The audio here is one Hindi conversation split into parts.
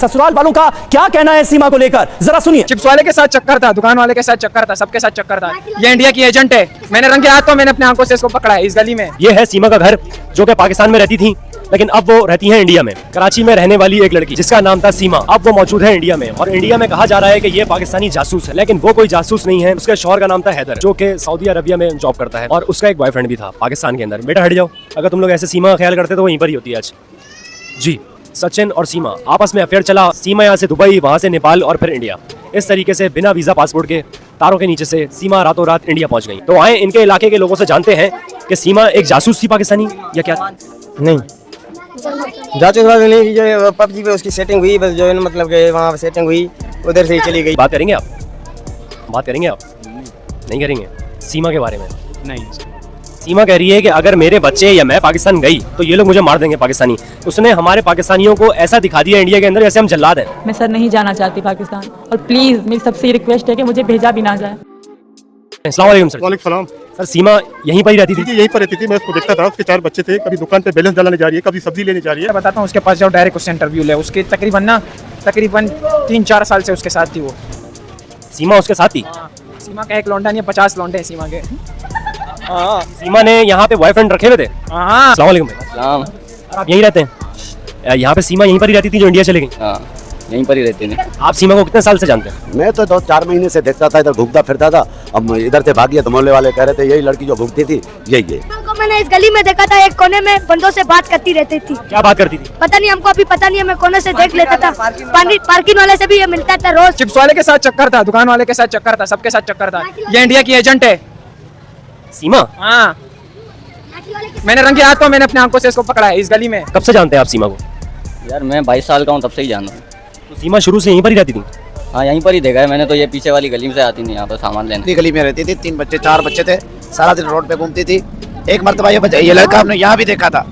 ससुराल वालों का क्या कहना है सीमा को लेकर, जरा सुनिए। चिप्स वाले के साथ चक्कर था, दुकान वाले के साथ चक्कर था, सबके साथ चक्कर था। ये इंडिया की एजेंट है, मैंने रंगे हाथ तो मैंने अपने आंखों से इसको पकड़ा है इस गली में। ये है सीमा का घर, जो कि पाकिस्तान में रहती थी लेकिन अब वो रहती है इंडिया में। कराची में रहने वाली एक लड़की जिसका नाम था सीमा, अब वो मौजूद है इंडिया में। और इंडिया में कहा जा रहा है कि ये पाकिस्तानी जासूस है, लेकिन वो कोई जासूस नहीं है। उसके शौहर का नाम था हैदर, जो कि सऊदी अरबिया में जॉब करता है, और उसका एक बॉयफ्रेंड भी था पाकिस्तान के अंदर। बेटा हट जाओ, अगर तुम लोग ऐसे सीमा का ख्याल करते तो वहीं पर ही होती आज। जी, सचिन और सीमा आपस में अफेयर चला। सीमा यहाँ से दुबई, वहाँ से नेपाल और फिर इंडिया। इस तरीके से बिना वीजा पासपोर्ट के तारों के नीचे से सीमा रातों रात इंडिया पहुँच गई। तो आए इनके इलाके के लोगों से जानते हैं कि सीमा एक जासूस थी पाकिस्तानी या क्या? नहीं, जासूस नहीं, जो पबजी पे उसकी सेटिंग हुई, बस जो है मतलब कि वहाँ सेटिंग हुई, उधर से ही चली गई। बात करेंगे आप? बात करेंगे आप? नहीं करेंगे सीमा के बारे में? नहीं, सीमा कह रही है कि अगर मेरे बच्चे या मैं पाकिस्तान गई तो ये लोग मुझे मार देंगे पाकिस्तानी। उसने हमारे पाकिस्तानियों को ऐसा दिखा दिया इंडिया के अंदर जैसे हम जल्लाद हैं। मैं सर नहीं जाना चाहती पाकिस्तान, और प्लीज मेरी सबसे रिक्वेस्ट है कि मुझे भेजा भी ना जाए। अस्सलाम वालेकुम सर। वालेकुम सलाम। सर सीमा यहीं पर ही रहती थी? यहीं पर रहती थी, मैं उसको देखता था। उसके 4 बच्चे थे, कभी दुकान पे बैलेंस डालने जा रही है, कभी सब्जी लेने जा रही है। मैं बताता हूँ, उसके पास जाओ, डायरेक्ट उससे इंटरव्यू ले। उसके तकरीबन 3-4 साल से उसके साथ थी वो। सीमा उसके साथ थी? सीमा का एक लौंडा नहीं है, 50 लौंडे हैं सीमा के। सीमा ने यहाँ पे बॉयफ्रेंड रखे हुए थे? हाँ। अस्सलाम वालेकुम भाई। आप यहीं रहते हैं? यहाँ पे सीमा यहीं पर ही रहती थी जो इंडिया चले गई? यहीं पर ही रहते हैं। आप सीमा को कितने साल से जानते हैं? मैं तो 2-4 महीने से देखता था, इधर घूमता फिरता था। अब इधर से भागी तो मोहल्ले वाले कह रहे थे यही लड़की जो घूमती थी यही है। मैंने इस गली में देखा था, एक कोने में बंदों से बात करती रहती थी। क्या बात करती थी? पता नहीं, हमको अभी पता नहीं है, मैं कोने से देख लेता था। पार्किंग वाले से भी ये मिलता था रोज। चिप्स वाले के साथ चक्कर था, दुकान वाले के साथ चक्कर था, सबके साथ चक्कर था। ये इंडिया की एजेंट है सीमा। हाँ, मैंने रंगे हाथ तो मैंने अपने आंखों से इसको पकड़ा है इस गली में। कब से जानते हैं आप सीमा को? यार मैं 22 साल का हूँ, तब से ही जान रहा हूँ। तो सीमा शुरू से यहीं पर ही रहती थी? हाँ, यहीं पर ही देखा है मैंने तो। ये पीछे वाली गली में से आती नहीं यहाँ पर सामान लेने। गली में रहती थी, 3 बच्चे 4 बच्चे थे, सारा दिन रोड पे घूमती थी। एक मरतबा ये लड़का हमने यहाँ भी देखा था।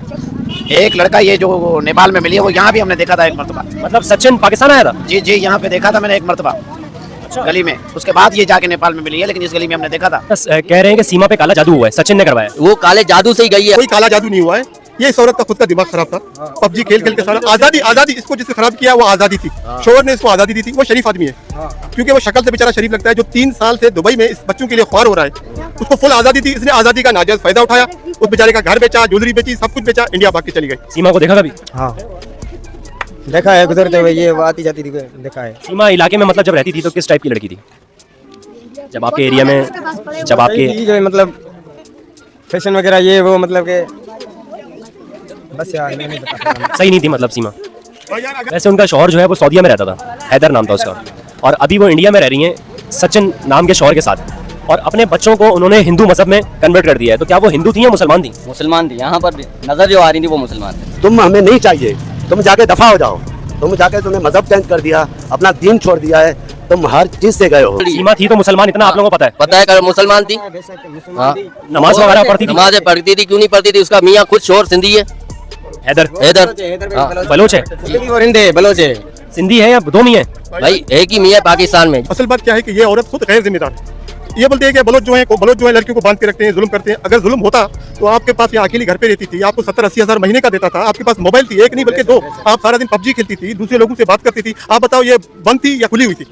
एक लड़का ये जो नेपाल में मिली है वो यहाँ भी हमने देखा था एक मरतबा। मतलब सचिन पाकिस्तान आया था? जी जी, यहाँ पे देखा था मैंने एक मरतबा गली में। उसके बाद ये जाके नेपाल में मिली है, लेकिन इस गली में हमने देखा था। बस कह रहे हैं कि सीमा पे काला जादू हुआ है, सचिन ने करवाया। वो काले जादू से ही गई है। कोई काला जादू नहीं हुआ है, ये इस औरत का खुद का दिमाग खराब था। पबजी खेल खेल के सारा आजादी इसको जिससे खराब किया वो आजादी थी। शोहर ने इसको आजादी दी थी। वो शरीफ आदमी है, क्योंकि वो शक्ल से बेचारा शरीफ लगता है। जो 3 साल से दुबई में इस बच्चों के लिए ख्वार हो रहा है, उसको फुल आजादी थी। इसने आजादी का नाजायज फायदा उठाया, उस बेचारे का घर बेचा, ज्वेलरी बेची, सब कुछ बेचा, इंडिया भाग के चली गई। सीमा को देखा कभी? हाँ, देखा है, गुजरते हुए ये आती जाती थी, देखा है। सीमा इलाके में मतलब जब रहती थी तो किस टाइप की लड़की थी? जब आपके एरिया में, जब आपके जो मतलब फैशन वगैरह ये वो मतलब के बस यार नहीं पता। सही नहीं थी मतलब सीमा? वैसे उनका शौहर जो है वो सऊदीया में रहता था, हैदर नाम था उसका, और अभी वो इंडिया में रह रही हैं सचिन नाम के शौहर के साथ। और अपने बच्चों को उन्होंने हिंदू मजहब में कन्वर्ट कर दिया है। तो क्या वो हिंदू थी या मुसलमान थी? मुसलमान थी। यहाँ पर नजर जो आ रही थी वो मुसलमान थी। तुम हमें नहीं चाहिए, तुम जाके दफा हो जाओ। तुम जाके तुमने मजहब चेंज कर दिया, अपना दीन छोड़ दिया है, तुम हर चीज से गए हो। सीमा थी तो मुसलमान, इतना आप लोगों को पता है? पता है कर मुसलमान थी। हाँ, नमाज वगैरह पढ़ती थी? नमाजें पढ़ती थी, क्यों नहीं पढ़ती थी? उसका मियाँ खुद शोर सिंधी है। हैदर बलोच है? बलोच है, सिंधी है या दो मियाँ? भाई एक ही मियाँ पाकिस्तान में। असल बात क्या है कि ये औरत खुद गैर जिम्मेदार है। ये बोलते हैं कि बलोच जो है लड़कियों को बांध के रखते हैं, जुल्म करते हैं। अगर जुल्म होता तो आपके पास ये अकेली घर पे रहती थी, आपको 70-80 हज़ार महीने का देता था। आपके पास मोबाइल थी, एक नहीं बल्कि 2। आप सारा दिन पबजी खेलती थी, दूसरे लोगों से बात करती थी। आप बताओ ये बंद थी या खुली हुई थी?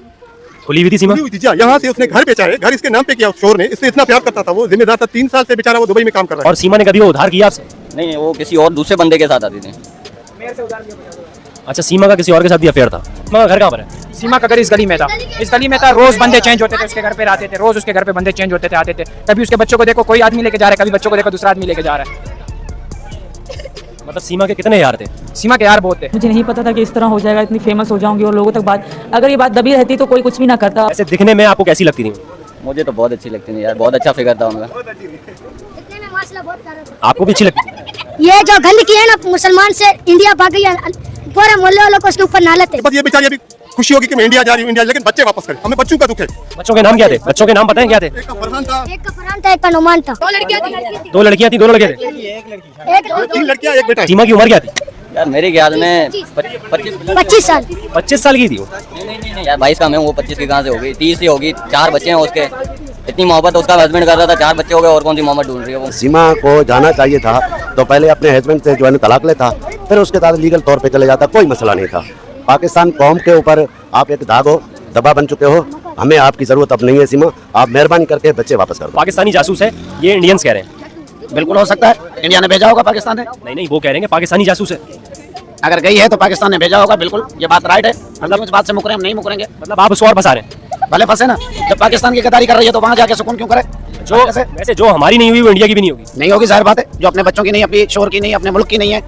खुली हुई थी सीमा? खुली हुई थी। यहाँ से उसने घर बेचा है, घर इसके नाम पे किया उस शोर ने। इससे इतना प्यार करता था, वो जिम्मेदार था। 3 साल से बेचारा वो दुबई में काम कर रहा है। और सीमा ने कभी वो उधार किया आपसे? नहीं, वो किसी और दूसरे बंदे के साथ आती थी। अच्छा, सीमा का किसी और के साथ भी अफेयर था? सीमा का घर कहाँ पर है? सीमा का घर इस गली में था। इस गली में था, रोज बंदे चेंज होते थे, उसके घर पे आते थे, रोज उसके घर पे बंदे चेंज होते थे, आते थे। कभी उसके बच्चों को देखो कोई आदमी लेके जा रहा है, कभी बच्चों को देखो दूसरा आदमी लेके जा रहा है। मतलब सीमा के कितने यार थे? सीमा के यार बहुत थे। मुझे नहीं पता था कि इस तरह हो जाएगा, इतनी फेमस हो जाऊंगी और लोगों तक बात, अगर ये बात दबी रहती तो कोई कुछ भी ना करता। ऐसे दिखने में आपको कैसी लगती थी? मुझे तो बहुत अच्छी लगती थी यार, बहुत अच्छा फिगर था उनका। आपको भी अच्छी लगती? ये जो गंदगी है ना, मुसलमान से इंडिया भाग गई, पूरे मोहल्ले वालों को उसके ऊपर नालत है। बस ये बेचारी अभी खुशी होगी कि मैं इंडिया जा रही हूँ, इंडिया, लेकिन बच्चे वापस करें। हमें बच्चों का दुख है। बच्चों के नाम क्या थे? बच्चों के नाम पता है क्या थे? एक का फरहान था, एक का फरहान था, एक का नुमान था। 2 लड़कियां थी, 2 लड़के थे? 3 लड़कियां, एक बेटा। सीमा की उम्र क्या थी? यार मेरे ख्याल में 25 साल। 25 साल की थी वो? नहीं यार, 22 का मैं, वो 25 की कहाँ से होगी? 30 ही होगी। 4 बच्चे हैं उसके। इतनी मोहब्बत उसका हस्बैंड कर रहा था, 4 बच्चे हो गए, और कौन सी मोहब्बत ढूंढ रही है वो? सीमा को जाना चाहिए था तो पहले अपने हस्बैंड से जो है तलाक लेता, फिर उसके साथ लीगल तौर पे चले जाता, कोई मसला नहीं था। पाकिस्तान कौम के ऊपर आप एक दाग हो, दबा बन चुके हो। हमें आपकी जरूरत अब नहीं है सीमा, आप मेहरबानी करके बच्चे वापस कर दो। पाकिस्तानी जासूस है ये इंडियंस कह रहे हैं। बिल्कुल हो सकता है, इंडिया ने भेजा होगा पाकिस्तान ने। नहीं वो कह रहे हैं कि पाकिस्तानी जासूस है। अगर गई है तो पाकिस्तान ने भेजा होगा, बिल्कुल ये बात राइट है। मतलब इस बात से मुकरे हम नहीं मुकरेंगे। मतलब आप उसको और फंसा रहे हैं। भले फंसे ना, जब पाकिस्तान की गद्दारी कर रही है तो वहाँ जाके सुकून क्यों करे। जो वैसे जो हमारी नहीं हुई वो इंडिया की भी नहीं होगी। नहीं होगी, जाहिर बात है। जो अपने बच्चों की नहीं, अपनी शोर की नहीं, अपने मुल्क की नहीं है,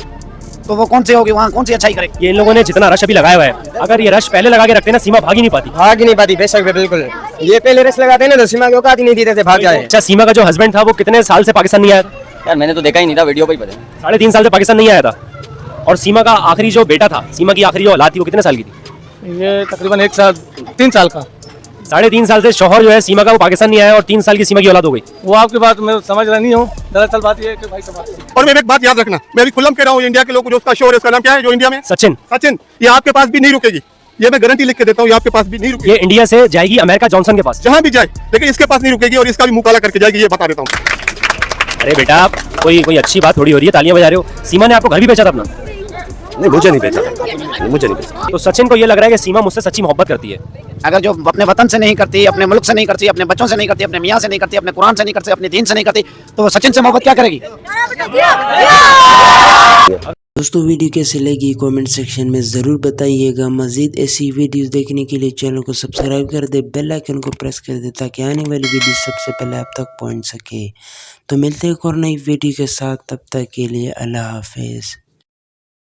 तो वो कौन सी होगी, वहाँ कौन सी अच्छाई करेगी। ये इन लोगों ने जितना रश अभी लगाया हुआ है, अगर ये रश पहले लगा के रखते ना, सीमा भाग ही नहीं पाती। भाग ही नहीं पाती, बेशक बिल्कुल। ये पहले रेस लगाते ना तो सीमा के औकात ही नहीं देते थे भाग जाए। अच्छा, सीमा का जो हस्बैंड था वो कितने साल से पाकिस्तान नहीं आया था? यार मैंने तो देखा ही नहीं था, वीडियो पे ही पता। 3.5 साल से पाकिस्तान नहीं आया था। और सीमा का आखिरी जो बेटा था, सीमा की आखिरी जो औलाद थी, वो कितने साल की थी? ये तकरीबन 1 साल 3 साल का। 3.5 साल से शौहर जो है सीमा का वो पाकिस्तान नहीं आया और 3 साल की सीमा की औलाद हो गई। वो आपकी बात मैं समझ रहा नहीं हूँ। दरअसल बात ये है कि भाई समाज और मैं एक बात याद रखना, मैं भी खुल्लम कह रहा हूँ, इंडिया के लोग जो उसका शोर है, उसका नाम क्या है जो इंडिया में? सचिन। ये आपके पास भी नहीं रुकेगी, ये मैं गारंटी लिख के देता हूँ, ये आपके पास भी नहीं रुकेगी। ये इंडिया से जाएगी अमेरिका जॉनसन के पास, जहाँ भी जाए, लेकिन इसके पास नहीं रुकेगी और इसका भी मुंह काला करके जाएगी, ये बता देता हूँ। अरे बेटा, कोई अच्छी बात थोड़ी हो रही है, तालियां बजा रहे हो। सीमा ने आपको घर भी बेचा था अपना? नहीं, मुझे नहीं बेचा, मुझे नहीं बेचा। तो सचिन को ये लग रहा है कि सीमा मुझसे सच्ची मोहब्बत करती है। अगर जो अपने वतन से नहीं करती, अपने मुल्क से नहीं करती, अपने बच्चों से नहीं करती, अपने मियाँ से नहीं करती, अपने कुरान से नहीं करती, अपने दीन से नहीं करती, तो वो सचिन से मोहब्बत क्या करेगी। दोस्तों वीडियो कैसे लगी कमेंट सेक्शन में ज़रूर बताइएगा। मज़ीद ऐसी वीडियोस देखने के लिए चैनल को सब्सक्राइब कर दे, बेल आइकन को प्रेस कर दे ताकि आने वाली वीडियो सबसे पहले आप तक पहुंच सके। तो मिलते हैं एक और नई वीडियो के साथ, तब तक के लिए अल्लाह हाफिज़।